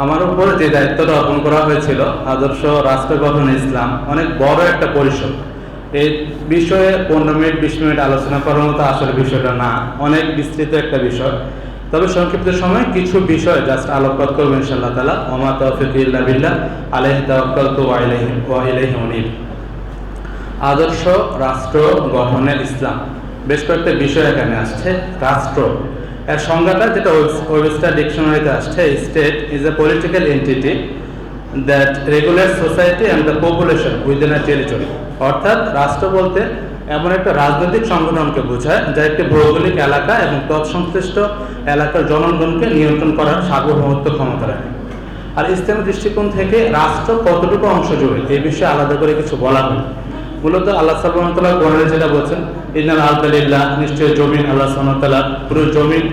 আমার উপর যে দায়িত্বটা অর্পণ করা হয়েছিল, আদর্শ রাষ্ট্র গঠন ইসলাম, অনেক বড় একটা পরিসর। এই বিষয়ে 15 মিনিট 20 মিনিট আলোচনা করার মতো আসলে বিষয়টা না, অনেক বিস্তৃত একটা বিষয়। তবে সংক্ষিপ্ত সময় কিছু বিষয় জাস্ট আলোকপাত করবো ইনশাআল্লাহ তাআলা। ওমা তাওফিক ইল্লা বিল্লাহ, আলাইহি তাওয়াক্কালতু ওয়া ইলাইহি উনীব। আদর্শ রাষ্ট্র গঠনের ইসলাম, বেশ কয়েকটা বিষয় এখানে আসছে। রাষ্ট্র এর সংজ্ঞাটা যেটা ওয়েবস্টার ডিকশনারিতে আসছে, state is a political entity that regulate society and the population within a territory. অর্থাৎ রাষ্ট্র বলতে এমন একটা রাজনৈতিক সংগঠনকে বোঝায় যা একটি ভৌগোলিক এলাকা এবং তৎসংশ্লিষ্ট এলাকার জনগণকে নিয়ন্ত্রণ করার সার্বভৌমত্ব ক্ষমতা রাখে। আর ইসলামের দৃষ্টিকোণ থেকে রাষ্ট্র কতটুকু অংশ জুড়ে এই বিষয়ে আলাদা করে কিছু বলা হয়। মূলত আল্লাহ সুবহানাহু ওয়া তাআলা কোরআনে যেটা বলছেন, ইন্নাল আরদা লিল্লাহ, নিশ্চয়ই জমিন আল্লাহ সুবহানাহু ওয়া তাআলা, পুরো জমিন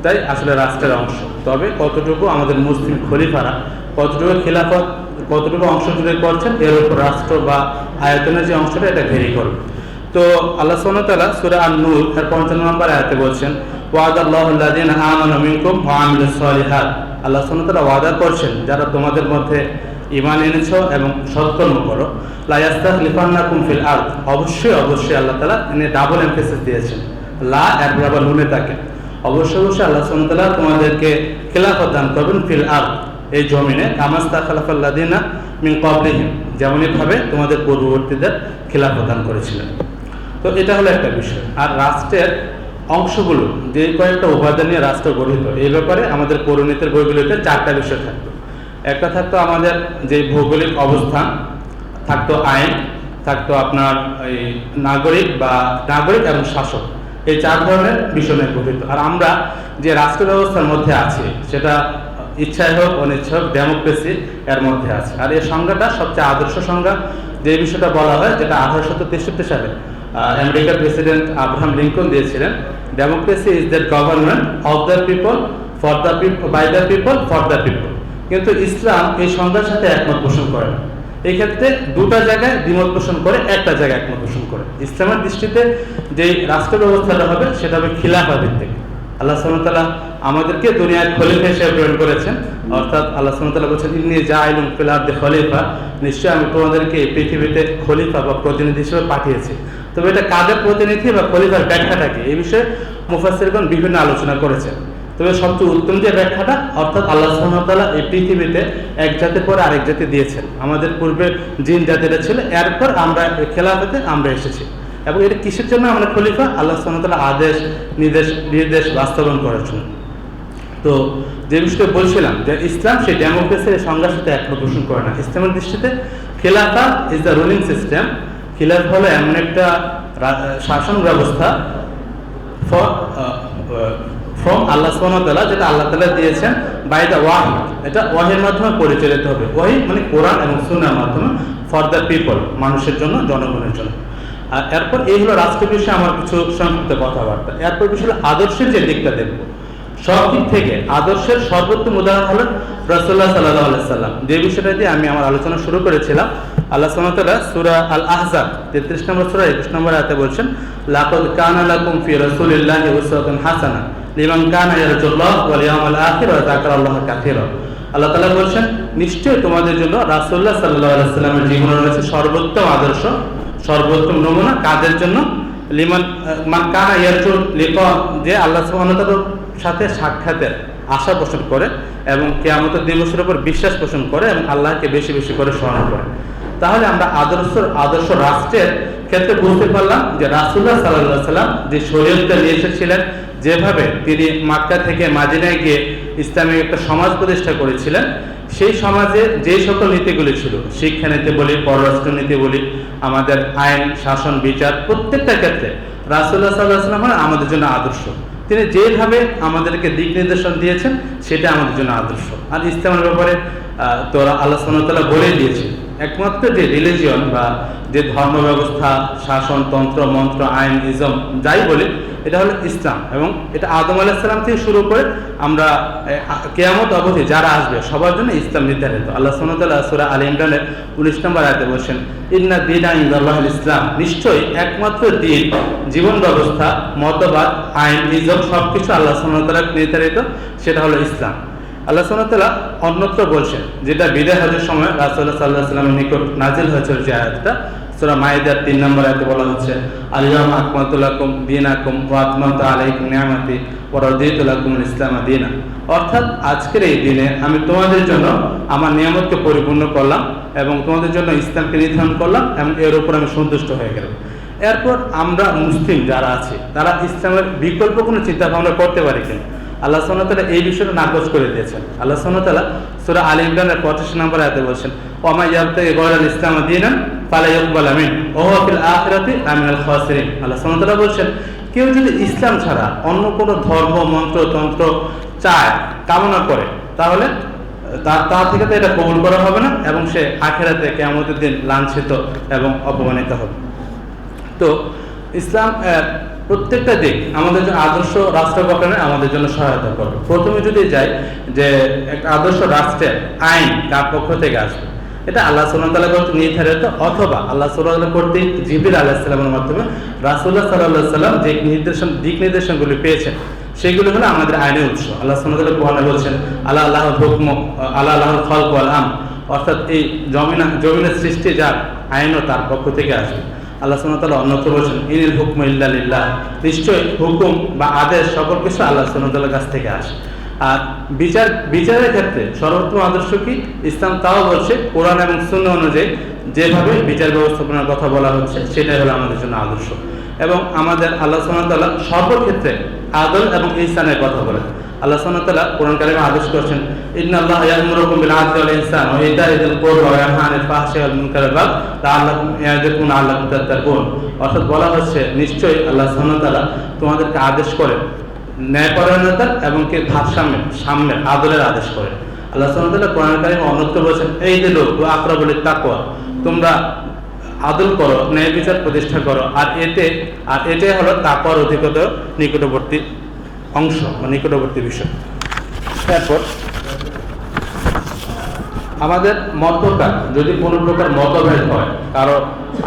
তাই আসলে রাষ্ট্রের অংশ। তবে কতটুকু আমাদের মুসলিম খলিফারা কতটুকু খিলাফত কতটুকু অংশ জুড়ে করছেন, এর উপর রাষ্ট্র বা আয়তনের যে অংশটা এটা ভেরি করবে। তো আল্লাহ সুবহানাহু ওয়া তাআলা সূরা আন-নূর এর 55 নম্বর আয়াতে বলছেন, ওয়াদাল্লাহু আল্লাযীনা আমানু মিনকুম ওয়া আমিলুস সালিহাত। আল্লাহ সুবহানাহু ওয়া তাআলা ওয়াদা করছেন যারা তোমাদের মধ্যে ঈমান এনেছো এবং সৎকর্ম করো, লা ইয়াস্তাখলিফান্নাকুম ফিল আরদ। অবশ্যই অবশ্যই আল্লাহ তাআলা এনে ডাবল এমফেসিস দিয়েছেন, লা এরপর আবার নুনে থাকে। অবশ্যই অবশ্যই আল্লাহ সুবহানাহু ওয়া তাআলা তোমাদেরকে খিলাফত দান করবেন ফিল আরদ, এই জমিনে, কামাস্তাখলাফাল্লাযীনা মিন ক্বাবলিহিম, যেমনই ভাবে তোমাদের পূর্ববর্তীদের খিলাফত দান করেছিলেন। তো এটা হলো একটা বিষয়। আর রাষ্ট্রের অংশগুলো, যে কয়েকটা উপাদান নিয়ে রাষ্ট্র গঠিত, এই ব্যাপারে আমাদের পৌরনীতির বইগুলিতে 4টা বিষয় থাকতো। একটা থাকতো আমাদের যে ভৌগোলিক অবস্থান, থাকতো আইন, থাকতো আপনার এই নাগরিক এবং শাসক, এই 4 ধরনের বিষয় নিয়ে গঠিত। আর আমরা যে রাষ্ট্র ব্যবস্থার মধ্যে আছি সেটা ইচ্ছায় হোক অনিচ্ছা হোক ডেমোক্রেসি এর মধ্যে আছে। আর এই সংজ্ঞাটা সবচেয়ে আদর্শ সংজ্ঞা, যে বিষয়টা বলা হয়, যেটা 1863 সালে আমেরিকার প্রেসিডেন্ট আব্রাহাম লিঙ্কন দিয়েছিলেন, democracy is that government of the people for the people by the people for the people. কিন্তু ইসলাম এই সংজ্ঞার সাথে একমত পোষণ করে না। এই ক্ষেত্রে 2টা জায়গায় দ্বিমত পোষণ করে, একটা জায়গায় একমত পোষণ করে। ইসলামের দৃষ্টিতে যে রাষ্ট্র ব্যবস্থাটা হবে সেটা হবে খিলাফা ভিত্তিক। আল্লাহ সুবহানাহু ওয়া তাআলা আমাদেরকে দুনিয়ায় খলিফা হিসেবে প্রেরণ করেছেন। অর্থাৎ আল্লাহ সুবহানাহু ওয়া তাআলা বলেছেন, ইন্নী জাইলুন ফিল আরদি খলিফা, নিশ্চয়ই আমি তোমাদেরকে এই পৃথিবীতে খলিফা বা প্রতিনিধি হিসেবে পাঠিয়েছি। তবে এটা কাদের প্রতিনিধি বা খলিফার ব্যাখ্যাটা কি, এই বিষয়ে মুফাসসিরগণ বিভিন্ন আলোচনা করেছেন। তবে সবচেয়ে উত্তম যে ব্যাখ্যাটা, অর্থাৎ আল্লাহ সুবহানাহু ওয়া তাআলা এই পৃথিবীতে এক জাতির পরে আরেক জাতি দিয়েছেন। আমাদের পূর্বে জিন জাতিরা ছিল, এরপর আমরা খেলাফতে আমরা এসেছি। এবং এটা কিসের জন্য আমরা খলিফা? আল্লাহ সুবহানাহু ওয়া তাআলা আদেশ নির্দেশ বাস্তবায়ন করার জন্য। তো যে বিষয়টা বলছিলাম, যে ইসলাম সেই ডেমোক্রেসির সংজ্ঞার সাথে একমত পোষণ করে না। ইসলামের দৃষ্টিতে খেলাফা ইজ দ্য রুলিং সিস্টেম। খিলাফ হলো এমন একটা শাসন ব্যবস্থা ফ্রম আল্লাহ সুবহানাহু ওয়া তাআলা, যেটা আল্লাহ তাআলা দিয়েছেন বাই দ্য ওয়াহি। এটা ওয়াহির মাধ্যমে পরিচালিত হবে। ওয়াহি মানে কোরআন এবং সুন্নাহর মাধ্যমে, ফর দ্য পিপল, মানুষের জন্য, জনগণের জন্য। আর এরপর এই হলো রাষ্ট্র বিষয়ে আমার কিছু সংক্ষিপ্ত কথাবার্তা। এরপর বিষয় আদর্শের যে দিকটা দেখব, সব দিক থেকে আদর্শের সর্বোত্তম উদাহরণ হলেন রাসূলুল্লাহ সাল্লাল্লাহু আলাইহি ওয়াসাল্লাম। যে বিষয়টা দিয়ে আমি আমার আলোচনা শুরু করেছিলাম, আল্লাহ সুবহানাহু ওয়া তাআলা সূরা আল আহজাব 33 নম্বর সূরা 21 নম্বর আয়াতে বলছেন, লাকাদ কানা লাকুম ফি রাসূলিল্লাহি উসওয়াতুন হাসানাহ লিমান কানা ইয়ারজুল্লাহ ওয়াল ইয়াউমাল আখির ওয়া যাকারাল্লাহা কাসীরা। আল্লাহ তাআলা বলছেন, নিশ্চয়ই তোমাদের জন্য রাসূলুল্লাহ সাল্লাল্লাহু আলাইহি ওয়াসাল্লামের জীবনে রয়েছে সর্বোত্তম আদর্শ, সর্বোত্তম নমুনা। কাদের জন্য? লিমান মান কানা ইয়ারজু লিকা, যে আল্লাহ সুবহানাহু ওয়া তাআলার সাথে সাক্ষাতের আশা পোষণ করে এবং কিয়ামতের দিবসের উপর বিশ্বাস পোষণ করে এবং আল্লাহকে বেশি বেশি করে স্মরণ করে। তাহলে আমরা আদর্শ রাষ্ট্রের ক্ষেত্রে বুঝতে পারলাম যে রাসূলুল্লাহ সাল্লাল্লাহু আলাইহি ওয়াসাল্লাম যে শরীয়তটা নিয়ে এসেছিলেন, যেভাবে তিনি মক্কা থেকে মদিনায় গিয়ে ইসলামিক একটা সমাজ প্রতিষ্ঠা করেছিলেন, সেই সমাজে যে সকল নীতিগুলি ছিল, শিক্ষানীতি বলি, পররাষ্ট্র নীতি বলি, আমাদের আইন শাসন বিচার, প্রত্যেকটা ক্ষেত্রে রাসূলুল্লাহ সাল্লাল্লাহু আলাইহি ওয়াসাল্লাম আমাদের জন্য আদর্শ। তিনি যেভাবে আমাদেরকে দিক নির্দেশন দিয়েছেন সেটা আমাদের জন্য আদর্শ। আর ইসলামের ব্যাপারে তো আল্লাহ সুবহানাহু ওয়া তাআলা বলে দিয়েছেন, একমাত্র যে রিলিজিয়ন বা যে ধর্ম ব্যবস্থা, শাসন তন্ত্র মন্ত্র আইন ইজম যাই বলি, এটা হলো ইসলাম। এবং এটা আদম আলাইহিস সালাম থেকে শুরু করে আমরা কিয়ামত অবধি যারা আসবে সবার জন্য ইসলাম নির্ধারিত। আল্লাহ সুবহানাহু ওয়া তাআলা সূরা আলে ইমরানের 19 নম্বর আয়াতে বলেন, ইন্না দীনা ইনদাল্লাহিল ইসলাম, নিশ্চয়ই একমাত্র দ্বীন, জীবন ব্যবস্থা, মতবাদ, আইন ইজম সবকিছু আল্লাহ সুবহানাহু ওয়া তাআলা নির্ধারিত, সেটা হলো ইসলাম। আল্লাহ সুবহানাহু ওয়া তাআলা অন্যত্র বলছেন, যেটা বিদায় হজের সময় রাসূলুল্লাহ সাল্লাল্লাহু আলাইহি ওয়াসাল্লামের নিকট নাজিল হয়েছিল যে আয়াতটা, সূরা মাইদার 3 নম্বর আয়াতে বলা হচ্ছে, আল-ইয়াওমা আকমালতু লাকুম দীনাকুম ওয়া আতমামতু আলাইকুম নি'মাতি ওয়া রাদিতু লাকুমুল ইসলামা দীনা। অর্থাৎ আজকের এই দিনে আমি তোমাদের জন্য আমার নিয়ামতকে পরিপূর্ণ করলাম এবং তোমাদের জন্য ইসলামকে নির্ধারণ করলাম এবং এর উপর আমি সন্তুষ্ট হয়ে গেলাম। এরপর আমরা মুসলিম যারা আছি তারা ইসলামের বিকল্প কোনো চিন্তা ভাবনা করতে পারি কিনা, আল্লাহ সুবহানাহু ওয়া তাআলা এই বিষয়টা নাকচ করে দিয়েছেন। আল্লাহ সুবহানাহু ওয়া তাআলা সূরা আলে ইমরানের 85 নম্বর আয়াতে বলছেন, ওয়া মা ইয়াবতাগি গায়রাল ইসলামি দীনান ফালা ইউকবালা মিনহু ওয়া হুয়া ফিল আখিরাতি লামিনাল খাসিরিন। আল্লাহ সুবহানাহু ওয়া তাআলা বলছেন, কেউ যদি ইসলাম ছাড়া অন্য কোনো ধর্ম মন্ত্র তন্ত্র চায়, কামনা করে, তাহলে তা থেকে তো এটা কবুল করা হবে না এবং সে আখিরাতে কিয়ামতের দিন লাঞ্ছিত এবং অপমানিত হবে। তো ইসলাম প্রত্যেকটা দিক আমাদের জন্য আদর্শ রাষ্ট্র গঠনে আমাদের জন্য সহায়তা করবে। প্রথমে যদি যাই যে একটা আদর্শ রাষ্ট্রের আইন কার পক্ষ থেকে আসবে, এটা আল্লাহ সুবহানাহু ওয়া তাআলা কর্তৃক নির্ধারিত, অথবা আল্লাহ সুবহানাহু ওয়া তাআলা কর্তৃক জিবরিল আলাইহিস সালামের মাধ্যমে রাসূলুল্লাহ সাল্লাল্লাহু আলাইহি ওয়াসাল্লাম যে দিক নির্দেশনগুলি পেয়েছেন সেগুলো হলো আমাদের আইনের উৎস। আল্লাহ সুবহানাহু ওয়া তাআলা কোরআনে বলছেন, আল্লাহুল হুকমু আল্লাহুল খালকু ওয়াল আমর, অর্থাৎ এই জমিনের সৃষ্টি যার, আইনও তার পক্ষ থেকে আসবে। আল্লাহ সুবহানাহু ওয়া তাআলা অন্যত্র বলেছেন, ইনিল হুকমু ইল্লা লিল্লাহ, নিশ্চয়ই হুকুম বা আদেশ সকল কিছু আল্লাহ সুবহানাহু ওয়া তাআলার কাছ থেকে আসে। আর বিচারের ক্ষেত্রে সর্বোত্তম আদর্শ কি, ইসলাম তাও বলছে কোরআন এবং সুন্নাহ অনুযায়ী যেভাবে বিচার ব্যবস্থাপনার কথা বলা হচ্ছে সেটাই হলো আমাদের জন্য আদর্শ। এবং আমাদের আল্লাহ সুবহানাহু ওয়া তাআলা সর্বক্ষেত্রে আদল এবং ইহসানের কথা বলেন। আল্লাহ সুবহানাহু ওয়া তাআলা কোরআন কারিমে আদেশ করেছেন, ইন্নাল্লাহা ইয়া'মুরুকুম বিল আদলি ওয়াল ইহসানি ওয়া ইতা'i যিল কুরবা ওয়া ইয়ানহা আনিল ফাহশাই ওয়াল মুনকারি ওয়াল বাগই লাআল্লাকুম ইয়াযকুরুন লাআল্লাকুম তাত্তাকুন। অর্থাৎ বলা হচ্ছে, নিশ্চয়ই আল্লাহ সুবহানাহু ওয়া তাআলা তোমাদেরকে আদেশ করেন ন্যায়পরায়ণতা এবং কি সাম্যের আদলের আদেশ করেন। আল্লাহ সুবহানাহু ওয়া তাআলা কোরআন কারিমে অন্যত্র বলেছেন, এই দিলু ওয়া আকরাবু লিত তাকওয়া, তোমরা আদল করো, ন্যায় বিচার প্রতিষ্ঠা করো, আর এটাই হলো তাকওয়ার অধিকতর নিকটবর্তী অংশ বা নিকটবর্তী বিষয়। তারপর আমাদের মতপ্রকার যদি কোনো প্রকার মতভেদ হয় কারো,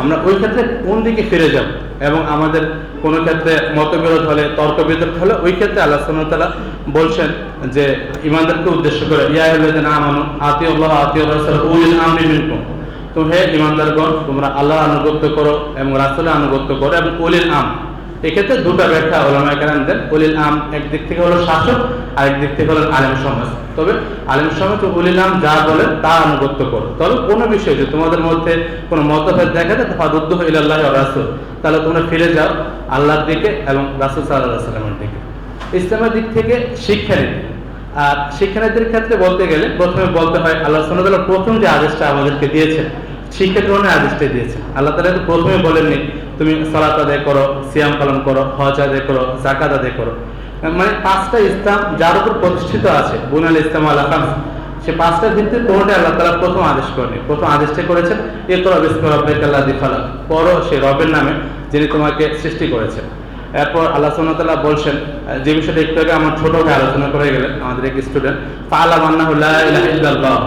আমরা ওই ক্ষেত্রে কোন দিকে ফিরে যাব, এবং আমাদের কোনো ক্ষেত্রে মতবিরোধ হলে, তর্ক বিতর্ক হলে, ওই ক্ষেত্রে আল্লাহ সুবহানাহু ওয়া তাআলা বলছেন যে ঈমানদারকে উদ্দেশ্য করে, ইয়া আইয়ুহাল্লাযীনা আমানু আতিউল্লাহ ওয়া আতিউর রাসূল ওয়া উলিল আমরি মিনকুম, তো হে ঈমানদারগণ তোমরা আল্লাহর আনুগত্য করো এবং রাসূলের আনুগত্য করো এবং উলিল আমর। এক্ষেত্রে দুটো ব্যাখ্যা ওলামায়ে কেরাম দেন। উলিল আমর একদিক থেকে হলো শাসক, আরেক দিক থেকে হলো আলেম সমাজ। তবে আলেম সমাজ ও উলিল আমর যা বলে তা আনুগত্য করো। তবে কোনো বিষয়ে যদি তোমাদের মধ্যে কোনো মতভেদ দেখা যায়, ফাদুদ্দুহু ইলাল্লাহি ওয়া রাসূল, তাহলে তোমরা ফিরে যাও আল্লাহর দিকে এবং রাসূল সাল্লাল্লাহু আলাইহি ওয়াসাল্লামের দিকে। ইসলামের দিক থেকে শিক্ষানীতি, আর শিক্ষানীতির ক্ষেত্রে বলতে গেলে প্রথমে বলতে হয় আল্লাহ সুবহানাহু ওয়া তাআলা প্রথম যে আদেশটা আমাদেরকে দিয়েছেন, শিক্ষা গ্রহণের আদেশটা দিয়েছেন। আল্লাহ তাআলা তো প্রথমে বলেননি তুমি সালাত আদায় করো, সিয়াম পালন করো, হজ আদায় করো, যাকাত আদায় করো, মানে পাঁচটা ইসলাম যার উপর প্রতিষ্ঠিত আছে, বুনিয়াল ইসলামু আলা খামস, সে পাঁচটার ভিত্তিতে কোনোটা আল্লাহ তাআলা প্রথম আদেশ করেনি। প্রথম আদেশটা করেছেন ইকরা বিসমি রাব্বিকাল্লাযী খালাক, পড়ো সে রবের নামে যিনি তোমাকে সৃষ্টি করেছেন। এরপর আল্লাহ সুবহানাহু ওয়া তাআলা বলছেন যে বিষয়টা একটু আগে আমার ছোট ভাই আলোচনা করে গেলেন, আমাদের এক স্টুডেন্ট, ফাআলাম আন্নাহু লা ইলাহা ইল্লাল্লাহ,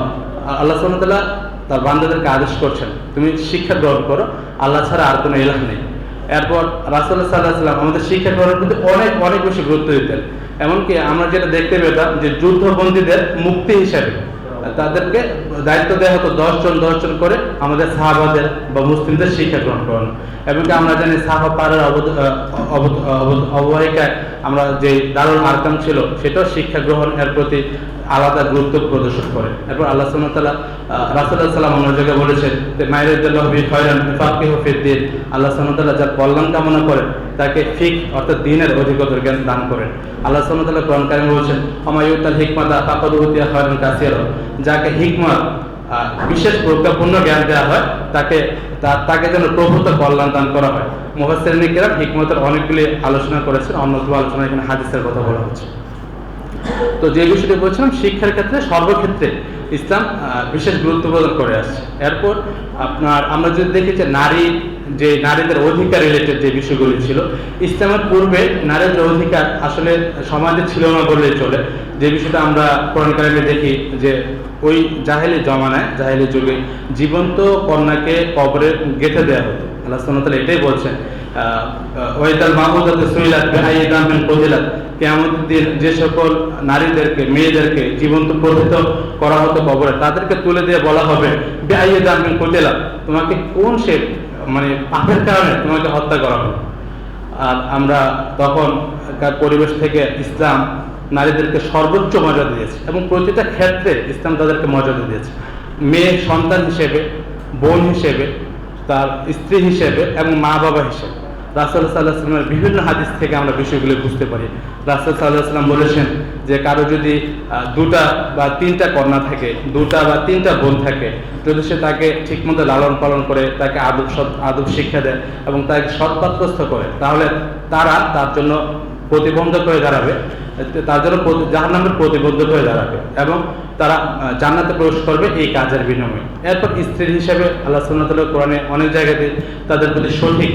আল্লাহ সুবহানাহু ওয়া তাআলা তার বান্দাদেরকে আদেশ করছেন তুমি শিক্ষা গ্রহণ করো, আল্লাহ ছাড়া আর কোনো ইলাহ নেই। এরপর রাসূলুল্লাহ সাল্লাল্লাহু আলাইহি ওয়াসাল্লাম আমাদের শিক্ষা গ্রহণের প্রতি অনেক বেশি গুরুত্ব দিতেন। এমনকি আমরা যেটা দেখতে পেতাম যে যুদ্ধবন্দীদের মুক্তি হিসাবে তাদেরকে দায়িত্ব দেওয়া হতো 10 জন করে আমাদের সাহাবাদের বা মুসলিমদের শিক্ষা গ্রহণ করানো। এমনকি আমরা জানি সাহাবা পাড়ার অববাহিকায় আমরা যে দারুল আরকাম ছিল সেটাও শিক্ষা গ্রহণের প্রতি আলাদা গুরুত্ব প্রদর্শন করে। এরপর আল্লাহ সুবহানাহু ওয়া তাআলা রাসূলুল্লাহ সাল্লাল্লাহু আলাইহি ওয়াসাল্লাম অন্য জায়গায় বলেছেন যে মাইরিদুল্লাহু বিহি খায়রান ফাকিহু ফিদ্দিন, আল্লাহ সুবহানাহু ওয়া তাআলা যার কল্যাণ কামনা করেন তাকে ফিকহ অর্থাৎ দ্বীনের অধিকতর জ্ঞান দান করেন। আল্লাহ সুবহানাহু ওয়া তাআলা কোরআন কারিমে বলেছেন আমায়ুতাল হিকমাতা ফাকাদ উতিয়া খায়রান কাসীরা, যাকে হিকমত বিশেষ প্রজ্ঞাপূর্ণ জ্ঞান দেওয়া হয় তাকে যেন প্রভূত কল্যাণ দান করা হয়। মুফাসসিরিনে কিরাম হিকমতের অনেকগুলি আলোচনা করেছেন, অন্যতম আলোচনা এখানে হাদিসের কথা বলা হচ্ছে। তো যে বিষয়টি বলছিলাম, শিক্ষার ক্ষেত্রে সর্বক্ষেত্রে ইসলাম বিশেষ গুরুত্ব প্রদান করে আসছে। এরপর আমরা যদি দেখি যে নারীদের অধিকার রিলেটেড যে বিষয়গুলি ছিল, ইসলামের পূর্বে নারীদের অধিকার আসলে সমাজে ছিল না বললেই চলে। যে বিষয়টা আমরা কোরআন কারিমে দেখি যে ওই জাহেলি জমানায়, জাহেলি যুগে জীবন্ত কন্যাকে কবরে গেঁথে দেওয়া হতো। আল্লাহ সুবহানাহু ওয়া তাআলা এটাই বলছেন ওয়াইদাল মাউউদাতু সুইলাত বিআইয়ি যামবিন কুতিলাত, কিয়ামতের দিন যে সকল নারীদেরকে মেয়েদেরকে জীবন্ত প্রথিত করা হতো কবরে, তাদেরকে তুলে দিয়ে বলা হবে বিআইয়ি যামবিন কুতিলাত, তোমাকে কোন সে মানে পাপের কারণে তোমাকে হত্যা করা হলো। আর আমরা তখনকার পরিবেশ থেকে ইসলাম নারীদেরকে সর্বোচ্চ মর্যাদা দিয়েছে এবং প্রতিটা ক্ষেত্রে ইসলাম তাদেরকে মর্যাদা দিয়েছে। মেয়ে সন্তান হিসেবে, বোন হিসেবে, তার স্ত্রী হিসেবে এবং মা বাবা হিসেবে। রাসূল সাল্লাল্লাহু আলাইহি ওয়াসাল্লামের বিভিন্ন হাদিস থেকে আমরা বিষয়গুলো বুঝতে পারি। রাসূল সাল্লাল্লাহু আলাইহি ওয়াসাল্লাম বলেছেন যে কারো যদি দুটা বা তিনটা কন্যা থাকে, দুটা বা তিনটা বোন থাকে, যদি সে তাকে ঠিকমতো লালন পালন করে, তাকে আদব শিক্ষা দেয় এবং তাকে সৎপাত্রস্থ করে, তাহলে তারা তার জন্য প্রতিবন্ধক হয়ে দাঁড়াবে, তার জন্য জাহান্নামের প্রতিবন্ধক হয়ে দাঁড়াবে এবং তারা জান্নাতে প্রবেশ করবে এই কাজের বিনিময়ে। এরপর স্ত্রী হিসেবে আল্লাহ সুবহানাহু ওয়া তাআলা কোরআনে অনেক জায়গাতে তাদের প্রতি সঠিক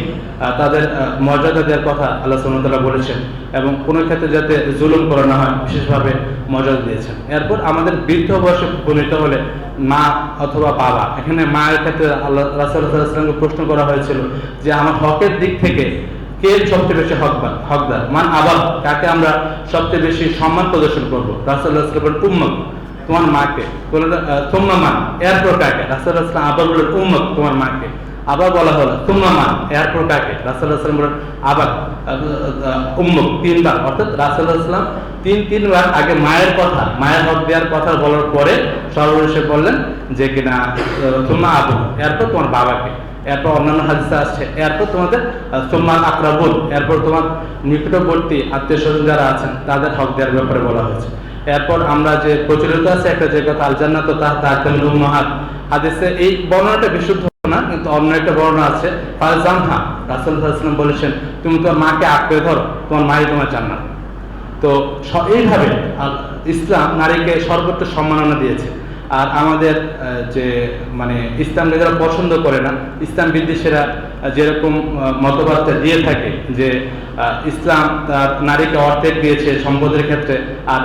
তাদের মর্যাদা দেওয়ার কথা আল্লাহ সুবহানাহু ওয়া তাআলা বলেছেন এবং কোনো ক্ষেত্রে যাতে জুলুম করা না হয় বিশেষভাবে মর্যাদা দিয়েছেন। এরপর আমাদের বৃদ্ধ বয়সে উপনীত হলে মা অথবা বাবা, এখানে মায়ের ক্ষেত্রে আল্লাহ রাসূল সাল্লাল্লাহু আলাইহি ওয়াসাল্লামকে প্রশ্ন করা হয়েছিল যে আমার হকের দিক থেকে কে সবচেয়ে বেশি হকদার, মান আবাব, কাকে আমরা সবচেয়ে বেশি সম্মান প্রদর্শন করবো। রাসূলুল্লাহ সাল্লাল্লাহু আলাইহি ওয়াসাল্লাম বলেন উম্মক, তোমার মাকে। তুম্মা মান, এরপর কাকে? রাসূলুল্লাহ সাল্লাল্লাহু আলাইহি ওয়াসাল্লাম আবার বলেন উম্মক, তোমার মাকে। আবার বলা হলো তুম্মা মান, এরপর কাকে? রাসূলুল্লাহ সাল্লাল্লাহু আলাইহি ওয়াসাল্লাম বলেন আবার উম্মক, তিনবার। অর্থাৎ রাসূলুল্লাহ সাল্লাল্লাহু আলাইহি ওয়াসাল্লাম তিনবার আগে মায়ের কথা, মায়ের হক দেওয়ার কথা বলার পরে সর্বশেষে বললেন যে কিনা তুম্মা আবু, এরপর তোমার বাবাকে। এরপর অন্যান্য হাদিসে আসছে এরপর তোমাদের সুম্মাল আকরাবুন, এরপর তোমার নিকটবর্তী আত্মীয় স্বজন যারা আছেন তাদের হক দেওয়ার ব্যাপারে বলা হয়েছে। এরপর আমরা যে প্রচলিত আছে একটা যে কথা আল জান্নাতু তাহতা উম্মাহাত, হাদিসে এই বর্ণনাটা বিশুদ্ধ না, কিন্তু অন্য একটা বর্ণনা আছে ফালজামহা, রাসূলুল্লাহ সাল্লাল্লাহু আলাইহি ওয়াসাল্লাম বলেছেন তুমি তোমার মাকে আঁকড়ে ধরো, তোমার মাই তোমার জান্নাত। তো এইভাবে ইসলাম নারীকে সর্বোচ্চ সম্মাননা দিয়েছে। আর আমাদের যে মানে ইসলামকে যারা পছন্দ করে না, ইসলাম বিদ্বেষীরা যেরকম মতবাদটা দিয়ে থাকে যে ইসলাম তার নারীকে অর্ধেক দিয়েছে সম্পদের ক্ষেত্রে আর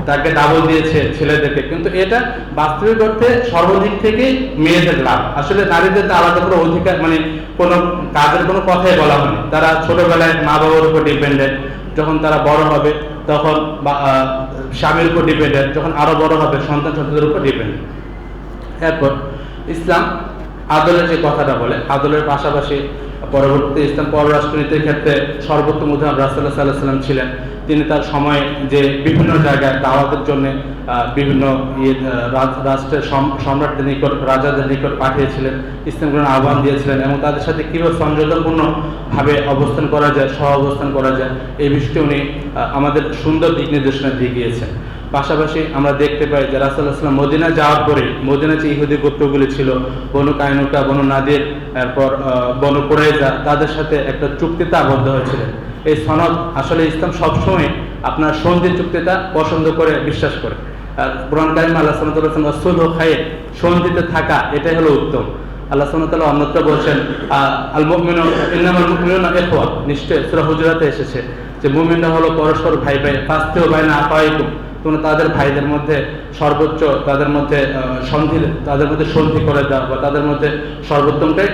তাকে ডাবল দিয়েছে ছেলেদেরকে, কিন্তু এটা বাস্তবিক অর্থে সর্বদিক থেকে মেয়েদের লাভ। আসলে নারীদের তো আলাদা করে অধিকার মানে কোনো কাজের কোনো কথাই বলা হয়নি, তারা ছোটবেলায় মা বাবার উপর ডিপেন্ডেন্ট, যখন তারা বড় হবে তখন স্বামীর উপর ডিপেন্ডেন্ট, যখন আরো বড় হবে সন্তান সন্ততির উপর ডিপেন্ডেন্ট। এরপর ইসলাম আদলের যে কথাটা বলে, আদলের পাশাপাশি পরবর্তী ইসলাম পররাষ্ট্রনীতির ক্ষেত্রে সর্বোত্তম উদাহরণ রাসূলুল্লাহ সাল্লাল্লাহু আলাইহি ওয়াসাল্লাম ছিলেন। তিনি তার সময়ে যে বিভিন্ন জায়গায় দাওয়াতের জন্য বিভিন্ন রাষ্ট্রের সম্রাটদের নিকট, রাজাদের নিকট পাঠিয়েছিলেন, ইসলাম গ্রহণের আহ্বান দিয়েছিলেন এবং তাদের সাথে কীভাবে সংযতপূর্ণভাবে অবস্থান করা যায়, সহ অবস্থান করা যায়, এই বিষয়টি উনি আমাদের সুন্দর দিক নির্দেশনা দিয়ে গিয়েছেন। পাশাপাশি আমরা দেখতে পাই যে রাসূলুল্লাহ সাল্লাল্লাহু আলাইহি ওয়াসাল্লাম মদিনা যাওয়ার পরে মদিনা যে ইহুদি গোত্রগুলি ছিল, বনু কায়নুকা, বনু নাদির, এরপর বনু কুরাইজা, তাদের সাথে একটা চুক্তিতে আবদ্ধ হয়েছিলেন। এই সনদ আসলে ইসলাম সবসময় আপনার সন্ধি চুক্তিটা পছন্দ করে, বিশ্বাস করে। কোরআন কারিমে আল্লাহ সুবহানাহু ওয়া তাআলা বলেছেন সুলহু খায়র, সন্ধিতে থাকা এটাই হলো উত্তম। আল্লাহ সুবহানাহু ওয়া তাআলা অন্যত্র বলেছেন আল মুমিনুনা ইন্নামাল মুমিনুনা ইখওয়া, নিশ্চয় সূরা হুজুরাতে এসেছে যে মুমিনরা হলো পরস্পর ভাই ভাই, ফাসতিউ বাইনা আখাওয়াইকুম, তোমরা তাদের ভাইদের মধ্যে সর্বোচ্চ তাদের মধ্যে সন্ধি করে দাও বা তাদের মধ্যে সর্বোত্তমটাই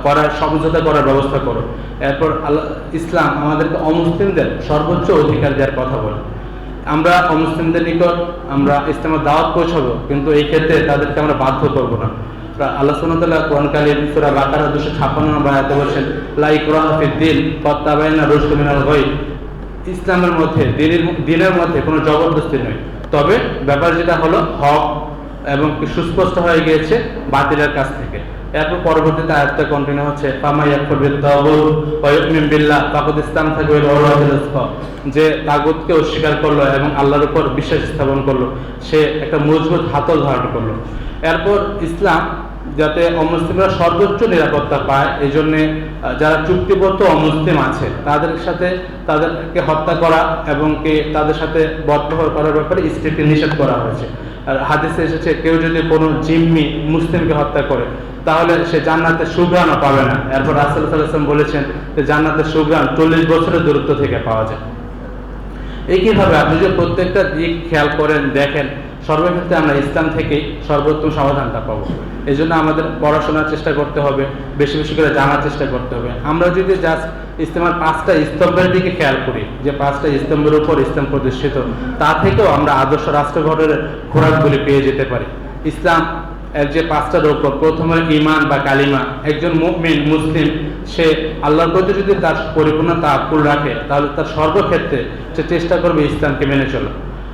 করার সমঝোতা করার ব্যবস্থা করো। এরপর আল্লাহ ইসলাম আমাদেরকে অমুসলিমদের সর্বোচ্চ অধিকার দেওয়ার কথা বলে। আমরা অমুসলিমদের নিকট আমরা ইসলামের দাওয়াত পৌঁছাবো, কিন্তু এই ক্ষেত্রে তাদেরকে আমরা বাধ্য করবো না। আল্লাহ সুবহানাহু ওয়া তাআলা কোরআন কারীমে সূরা বাকারা 256 নম্বর আয়াতে বলেছেন লা ইকরাহা ফিদ-দীন ক্বাদ তাবায়ানা রুশদু মিনাল গায়, ইসলামের মধ্যে দিনের মধ্যে কোনো জবরদস্তি নয়, তবে ব্যাপার যেটা হলো হক এবং সুস্পষ্ট হয়ে গিয়েছে বাতিলের কাছ থেকে। এরপর পরবর্তীতে আয়াতটা কন্টিনিউ হচ্ছে ফামা ইয়াকফুর বিত-তাগুত ওয়া ইউমিন বিল্লাহ ফাকাদ ইসতামসাকা বিল উরওয়াতিল উসকা, যে তাগুতকে অস্বীকার করলো এবং আল্লাহর উপর বিশ্বাস স্থাপন করলো, সে একটা মজবুত হাতল ধারণ করলো। এরপর ইসলাম যাতে অমুসলিমরা সর্বোচ্চ নিরাপত্তা পায়, এই জন্যে যারা চুক্তিবদ্ধ অমুসলিম আছে তাদের সাথে তাদেরকে হত্যা করা এবং তাদের সাথে বদব্যবহার করার ব্যাপারে স্ট্রিক্টলি নিষেধ করা হয়েছে। আর হাদিসে এসেছে কেউ যদি কোনো জিম্মি মুসলিমকে হত্যা করে তাহলে সে জান্নাতের সুঘ্রাণও পাবে না। এরপর রাসূল সাল্লাল্লাহু আলাইহি ওয়াসাল্লাম বলেছেন যে জান্নাতের সুঘ্রাণ 40 বছরের দূরত্ব থেকে পাওয়া যায়। একইভাবে আপনি যদি প্রত্যেকটা দিক খেয়াল করেন, দেখেন, সর্বক্ষেত্রে আমরা ইসলাম থেকেই সর্বোত্তম সমাধানটা পাবো। এই জন্য আমাদের পড়াশোনার চেষ্টা করতে হবে, বেশি বেশি করে জানার চেষ্টা করতে হবে। আমরা যদি জাস্ট ইসলামের 5টা স্তম্ভের দিকে খেয়াল করি, যে 5টা স্তম্ভের উপর ইসলাম প্রতিষ্ঠিত, তা থেকেও আমরা আদর্শ রাষ্ট্র গঠনের খোরাকগুলি পেয়ে যেতে পারি। ইসলাম এর যে 5টার উপর, প্রথমে ঈমান বা কালিমা। একজন মুমিন মুসলিম সে আল্লাহর প্রতি যদি তার পরিপূর্ণ তাওয়াক্কুল রাখে, তাহলে তার সর্বক্ষেত্রে সে চেষ্টা করবে ইসলামকে মেনে চলা।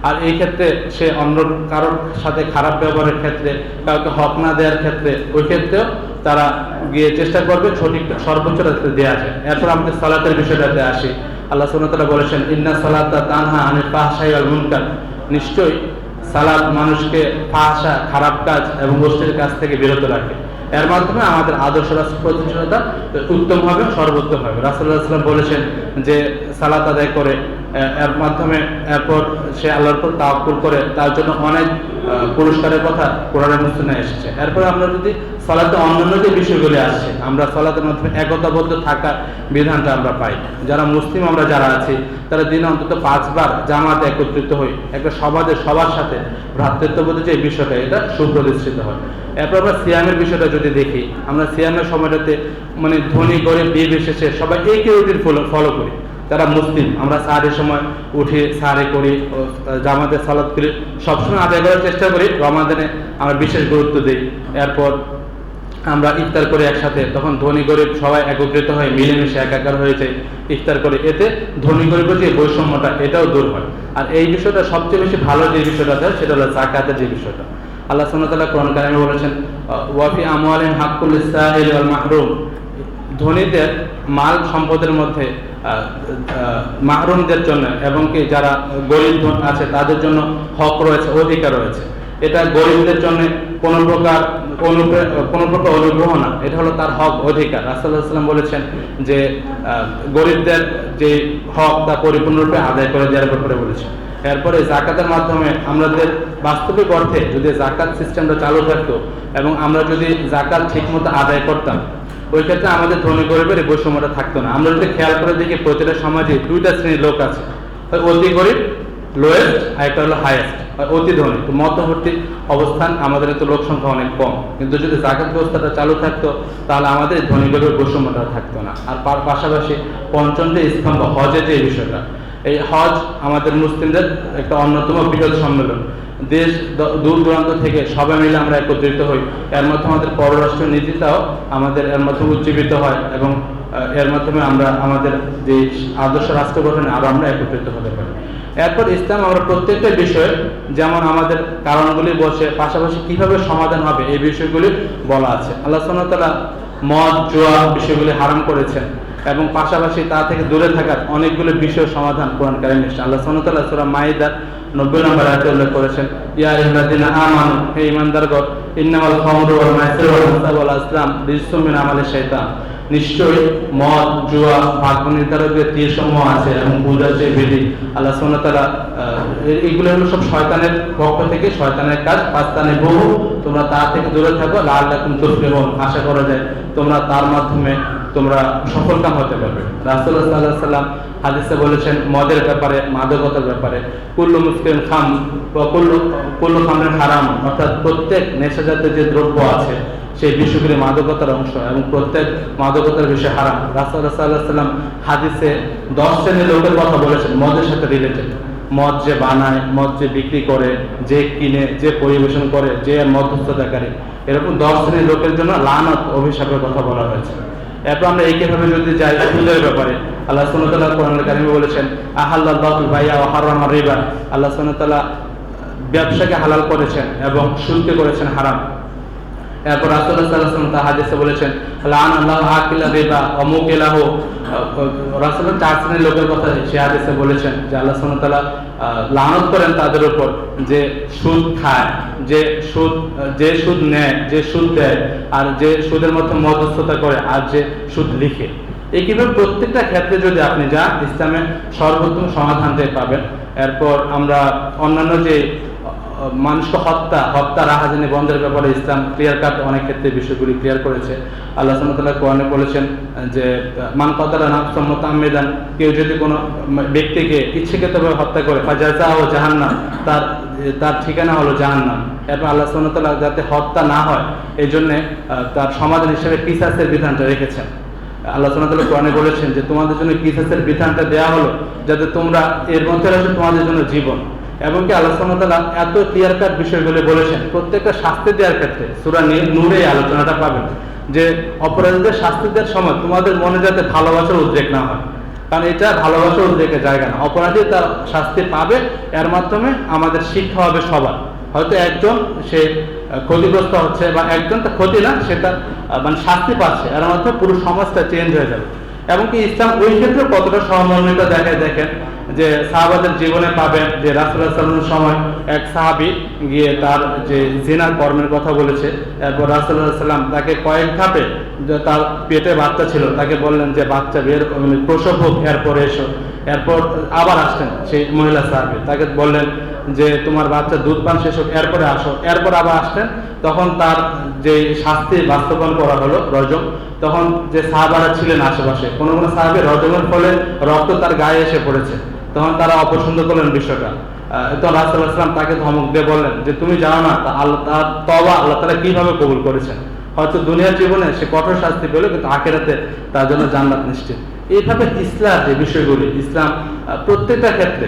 আর এই ক্ষেত্রে সে অন্য কারোর সাথে খারাপ ব্যবহারের ক্ষেত্রে, কাউকে হক না দেওয়ার ক্ষেত্রে, ওই ক্ষেত্রেও তারা গিয়ে চেষ্টা করবে সঠিক সর্বোচ্চ রাস্তা দেওয়া যায়। এরপর আমাদের সালাতের বিষয়টাতে আসি। আল্লাহ সুবহানাহু ওয়া তাআলা বলেছেন, ইন্না সালাতা তানহা আনিল ফাহশাই ওয়াল মুনকার। নিশ্চয়ই সালাত মানুষকে ফাহশা, খারাপ কাজ এবং অশ্লীল কাজ থেকে বিরত রাখে। এর মাধ্যমে আমাদের আদর্শ রাষ্ট্র প্রতিষ্ঠাতা উত্তম হবে, সর্বোত্তম হবে। রাসূলুল্লাহ সাল্লাল্লাহু আলাইহি ওয়াসাল্লাম বলেছেন যে সালাত আদায় করে এর মাধ্যমে এরপর সে আল্লাহর উপর তাওয়াক্কুল করে, তার জন্য অনেক পুরস্কারের কথা কোরআনে মুসলিমে এসেছে। এরপর আমরা যদি সালাতে অন্যান্য যে বিষয়গুলি আসছে, আমরা সালাতের মাধ্যমে একতাবদ্ধ থাকার বিধানটা আমরা পাই। যারা মুসলিম আমরা যারা আছি, তারা দিনে অন্তত 5 বার জামাতে একত্রিত হই, একটা সমাজের সবার সাথে ভ্রাতৃত্ববোধের যে বিষয়টা, এটা সুপ্রতিষ্ঠিত হয়। এরপর আমরা সিয়ামের বিষয়টা যদি দেখি, আমরা সিয়ামের সময়টাতে মানে ধনী গরিব নির্বিশেষে সবাই একই রুটিন ফলো করি। যারা মুসলিম আমরা সাহারের সময় উঠে সাহারে করি, জামাতের সালাত করি, সবসময় আদায় করার চেষ্টা করি। রমাদানে আমরা বিশেষ গুরুত্ব দিই। এরপর আমরা ইফতার করি একসাথে, তখন ধনী গরিব সবাই একত্রিত হয়ে মিলেমিশে একাকার হয়ে যায়, ইফতার করে। এতে ধনী গরিবের যে বৈষম্যটা, এটাও দূর হয়। আর এই বিষয়টা সবচেয়ে বেশি ভালো যে বিষয়টা, সেটা হলো যাকাতের যে বিষয়টা। আল্লাহ সুবহানাহু ওয়া তাআলা কোরআন কারিমে বলেছেন, ওয়া ফি আমওয়ালিহিম হাক্কুল লিস-সাইলি ওয়াল মাহরুম। ধনীদের মাল সম্পদের মধ্যে মাহরুমদের জন্য এবং কি যারা গরিব আছে তাদের জন্য হক রয়েছে, অধিকার রয়েছে। এটা গরিবদের জন্য কোনো প্রকার অনুগ্রহ না, এটা হলো তার হক, অধিকার। রাসূলুল্লাহ সাল্লাল্লাহু আলাইহি ওয়াসাল্লাম বলেছেন যে গরিবদের যে হক তা পরিপূর্ণরূপে আদায় করে দেওয়ার ব্যাপারে বলেছেন। এরপরে যাকাতের মাধ্যমে আমাদের বাস্তবিক অর্থে যদি যাকাত সিস্টেমটা চালু থাকতো এবং আমরা যদি যাকাত ঠিকমতো আদায় করতাম, ওই ক্ষেত্রে আমাদের ধনী গরিবের বৈষম্যটা থাকতো না। আমরা যদি খেয়াল করে দেখি, প্রতিটা সমাজে 2টা শ্রেণীর লোক আছে, অতি গরিব লোয়েস্ট, আর একটা হলো হাইয়েস্ট অতি ধনী। তো মধ্যবর্তী অবস্থান, আমাদের তো লোক সংখ্যা অনেক কম, কিন্তু যদি যাকাত ব্যবস্থাটা চালু থাকতো তাহলে আমাদের ধনী গরিবের বৈষম্যটা থাকতো না। আর পাশাপাশি পঞ্চম যে স্তম্ভ, হজের যে বিষয়টা, এই হজ আমাদের মুসলিমদের একটা অন্যতম বৃহৎ সম্মেলন। দেশ দূর দূরান্ত থেকে সবাই মিলে আমরা একত্রিত হই। এর মাধ্যমে আমাদের পররাষ্ট্র নীতিটাও আমাদের এর মাধ্যমে উজ্জীবিত হয় এবং এর মাধ্যমে আমরা আমাদের যে আদর্শ রাষ্ট্র গঠনে আরো আমরা একত্রিত হতে পারি। এরপর ইসলাম আমরা প্রত্যেকটা বিষয়ে যেমন আমাদের কারণগুলি বসে, পাশাপাশি কিভাবে সমাধান হবে এই বিষয়গুলি বলা আছে। আল্লাহ সুবহানাহু ওয়া তাআলা মদ জুয়া বিষয়গুলি হারাম করেছেন এবং পাশাপাশি তা থেকে দূরে থাকার অনেকগুলো বিষয় সমাধান কোরআন কারিমে এসেছে। আল্লাহ সুবহানাহু ওয়া তাআলা সূরা মাইদার 90 নম্বর আয়াতে উল্লেখ করেছেন, ইয়া আইয়ুহাল্লাযীনা আমানু, হে ঈমানদারগণ, ইন্নামাল খামরু ওয়াল মাইসিরু ওয়াল আনসাবু ওয়াল আসলাম রিজসুম মিন আমালিশ শাইতান। নিশ্চয়ই মদ জুয়া ভাগ্য নির্ধারক যে তীরসমূহ আছে এবং পূজার যে বিধি, আল্লাহ সুবহানাহু ওয়া তাআলা এগুলো হলো সব শয়তানের পক্ষ থেকে, শয়তানের কাজ, পাঁচতানে বহু, তোমরা তা থেকে দূরে থাকো, লাআল্লাকুম তুফলিহুন, আশা করা যায় তোমরা তার মাধ্যমে তোমরা সফলকাম হতে পারবে। রাসূলুল্লাহ সাল্লাল্লাহু আলাইহি ওয়াসাল্লাম হাদিসে বলেছেন মদের ব্যাপারে, মাদকতার ব্যাপারে, কুল্লু মুসকিরিন খাম ওয়া কুল্লু খামরিন হারাম, অর্থাৎ প্রত্যেক নেশাজাতীয় যে দ্রব্য আছে সেই বিষয়গুলি মাদকতার অংশ এবং প্রত্যেক মাদকতার বিষয় হারাম। রাসূলুল্লাহ সাল্লাল্লাহু আলাইহি ওয়াসাল্লাম হাদিসে 10 শ্রেণীর লোকের কথা বলেছেন মদের সাথে রিলেটেড। মদ যে বানায়, মদ যে বিক্রি করে, যে কিনে, যে পরিবেশন করে, যে মধ্যস্থতাকারী, এরকম 10 শ্রেণীর লোকের জন্য লানত, অভিশাপের কথা বলা হয়েছে। এরপর আমরা এইভাবে যদি যাই সুদের ব্যাপারে, আল্লাহ সুবহানাহু ওয়া তাআলা কোরআনুল কারীমে বলেছেন, আহাল্লাল্লাহুল বাই'a ওয়া হারামা রিবা। আল্লাহ সুবহানাহু ওয়া তাআলা ব্যবসাকে হালাল করেছেন এবং সুদকে করেছেন হারাম। এরপর রাসূলুল্লাহ সাল্লাল্লাহু আলাইহি ওয়াসাল্লাম তার হাদিসে বলেছেন, লাআনাল্লাহু আকিলা রিবা ওয়া মুকিলাহু। রাসূলুল্লাহ 4 শ্রেণীর লোকের কথা সেই হাদিসে বলেছেন যে আল্লাহ সুবহানাহু ওয়া তাআলা লানত করেন তাদের উপর যে সুদ খায়, যে সুদ নেয়, যে সুদ দেয়, আর যে সুদের মধ্যে মধ্যস্থতা করে, আর যে সুদ লিখে। এই কিভাবে প্রত্যেকটা ক্ষেত্রে যদি আপনি যান, ইসলামের সর্বোত্তম সমাধানটাই পাবেন। এরপর আমরা অন্যান্য যে মানুষকে হত্যা রাহাজানি বন্ধের ব্যাপারে ইসলাম ক্লিয়ার কাট অনেক ক্ষেত্রে বিষয়গুলি ক্লিয়ার করেছে। আল্লাহ সুবহানাহু ওয়া তাআলা কোরআনে বলেছেন যে মান কাতালা নাফসান মুতাআম্মিদান, কেউ যদি কোনো ব্যক্তিকে ইচ্ছাকৃতভাবে হত্যা করে, ফাজাযাউ জাহান্নাম, তার তার ঠিকানা হলো জাহান্নাম। এরপর আল্লাহ সুবহানাহু ওয়া তাআলা যাতে হত্যা না হয় এই জন্য তার সমাধান হিসেবে কিসাসের বিধানটা রেখেছেন। আল্লাহ সুবহানাহু ওয়া তাআলা কোরআনে বলেছেন যে তোমাদের জন্য কিসাসের বিধানটা দেওয়া হলো যাতে তোমরা এর মধ্যে রয়েছে তোমাদের জন্য জীবন। এবং কি আল্লাহ সুবহানাহু ওয়া তাআলা এত ক্লিয়ার কাট বিষয়গুলো বলেছেন, প্রত্যেকটা শাস্তি দেওয়ার ক্ষেত্রে সূরা নূরে আলোচনাটা পাবেন যে অপরাধীদের শাস্তি দেওয়ার সময় তোমাদের মনে যাতে ভালোবাসার উদ্রেক না হয়, কারণ এটা ভালোবাসার উদ্রেকের জায়গা না। অপরাধী তার শাস্তি পাবে, এর মাধ্যমে আমাদের শিক্ষা হবে সবার। হয়তো একজন সে ক্ষতিগ্রস্ত হচ্ছে বা একজন তার ক্ষতি না, সে তার মানে শাস্তি পাচ্ছে, এর মাধ্যমে পুরো সমাজটা চেঞ্জ হয়ে যাবে। এমনকি ইসলাম ওই ক্ষেত্রে কতটা সহমর্মিতা দেখায় দেখেন যে সাহাবাদের জীবনে পাবেন যে রাসূলুল্লাহ সাল্লাল্লাহু আলাইহি ওয়াসাল্লামের সময় এক সাহাবী গিয়ে তার যে জিনার কর্মের কথা বলেছে, এরপর রাসূলুল্লাহ সাল্লাল্লাহু আলাইহি ওয়াসাল্লাম তাকে কয়েক ধাপে, যে তার পেটে বাচ্চা ছিল তাকে বললেন যে বাচ্চা বের প্রসব হোক এরপরে এসো। এরপর আবার আসলেন সেই মহিলা সাহাবী, তাকে বললেন যে তোমার বাচ্চা দুধ পান শেষ হোক এরপরে আসো। এরপর আবার আসলেন, তখন তার যে শাস্তি বাস্তবায়ন করা হলো রজম। তখন যে সাহাবারা ছিলেন আশেপাশে, কোনো কোনো সাহাবী রজমের ফলে রক্ত তার গায়ে এসে পড়েছে, তখন তারা অপছন্দ করলেন বিষয়টা। তো রাসূলুল্লাহ সাল্লাল্লাহু আলাইহি ওয়াসাল্লাম তাকে ধমক দিয়ে বললেন যে তুমি জানো না আল্লাহ তার তওবা আল্লাহ তাআলা কিভাবে কবুল করেছেন। হয়তো দুনিয়ার জীবনে সে কঠোর শাস্তি পেল, কিন্তু আখিরাতে তার জন্য জান্নাত নিশ্চিত। এইভাবে ইসলাম যে বিষয়গুলি, ইসলাম প্রত্যেকটা ক্ষেত্রে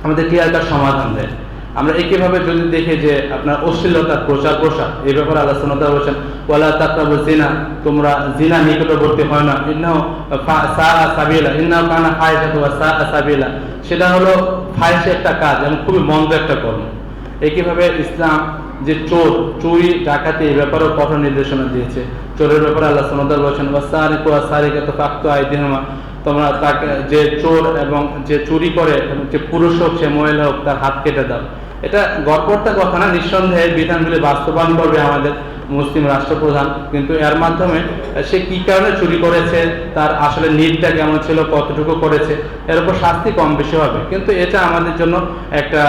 আমাদের ক্লিয়ার কাট সমাধান দেয়। আমরা একইভাবে যদি দেখি যে আপনার অশ্লীলতার প্রচার প্রসার, এই ব্যাপারে আল্লাহ সুবহানাহু ওয়া তাআলা বলেছেন ওয়ালা তাকরাবুজ জিনা, তোমরা জিনা নিকটবর্তী হয় না, ইন্নাহু সাআ সাবিলা, ইন্নাহু কানা ফাহিশাতু ওয়া সাআ সাবিলা, সেটা হলো ফাহিশ একটা কাজ এবং খুবই মন্দ একটা কর্ম। একইভাবে ইসলাম যে চোর, চুরি ডাকাতি, এই ব্যাপারেও কঠোর নির্দেশনা দিয়েছে। চোরের ব্যাপারে আল্লাহ সুবহানাহু ওয়া তাআলা বলেছেন ওয়াসারিকু ওয়াসারিকাতু ফাকতু আইদিহুমা, তোমরা তাকে যে চোর এবং যে চুরি করে এবং যে পুরুষ হোক সে মহিলা হোক তার হাত কেটে দাও। এটা গর্বটা কথা না, নিঃসন্দেহে বিধানগুলি বাস্তবায়ন করবে আমাদের মুসলিম রাষ্ট্রপ্রধান, কিন্তু এর মাধ্যমে সে কি কারণে চুরি করেছে, তার আসলে নিডটা কেমন ছিল, কতটুকু করেছে, এর উপর শাস্তি কম বেশি হবে। কিন্তু এটা আমাদের জন্য একটা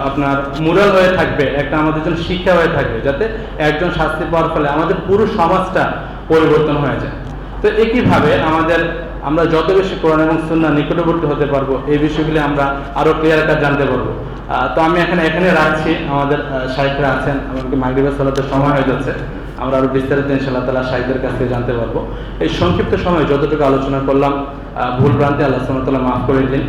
আপনার মুরাল হয়ে থাকবে, একটা আমাদের জন্য শিক্ষা হয়ে থাকবে, যাতে একজন শাস্তি পাওয়ার ফলে আমাদের পুরো সমাজটা পরিবর্তন হয়ে যায়। তো একইভাবে আমরা যত বেশি কোরআন এবং সুন্নাহ নিকটবর্তী হতে পারবো, এই বিষয়গুলি আমরা আরো ক্লিয়ার কাট জানতে পারবো। তো আমি এখানে রাখছি, আমাদের শাইখরা আছেন, এমনকি মাগরিবের সালাতের সময় হয়ে যাচ্ছে, আমরা আরো বিস্তারিত ইনশাআল্লাহ তাআলা শাইখদের কাছ থেকে জানতে পারবো। এই সংক্ষিপ্ত সময় যতটুকু আলোচনা করলাম, ভুল ভ্রান্তি আল্লাহ সুবহানাহু ওয়া তাআলা মাফ করে দিন।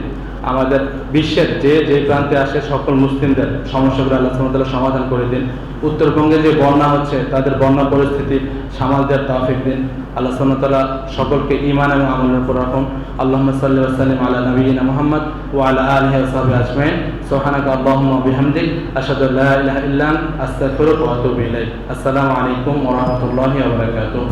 আমাদের বিশ্বের যে প্রান্তে আসে সকল মুসলিমদের সমস্যাগুলো আল্লাহ সুবহানাহু ওয়া তাআলা সমাধান করে দিন। উত্তরবঙ্গে যে বন্যা হচ্ছে তাদের বন্যা পরিস্থিতি সামাল দেওয়ার তৌফিক দিন। আল্লাহ সুবহানাহু ওয়া তাআলা সকলকে ঈমান এবং আমলের উপর রাখুন। আল্লাহুম্মা সাল্লি ওয়া সাল্লিম আলা নাবিয়িনা মুহাম্মদ ওয়া আলা আলিহি ওয়া সাহবিহি আজমাইন। সুবহানাকা আল্লাহুম্মা ওয়া বিহামদিক আশহাদু আল্লা ইলাহা ইল্লা আনতা আস্তাগফিরুকা ওয়া আতুবু ইলাইক। আসসালামু আলাইকুম ওয়া রাহমাতুল্লাহি ওয়া বারাকাতুহু।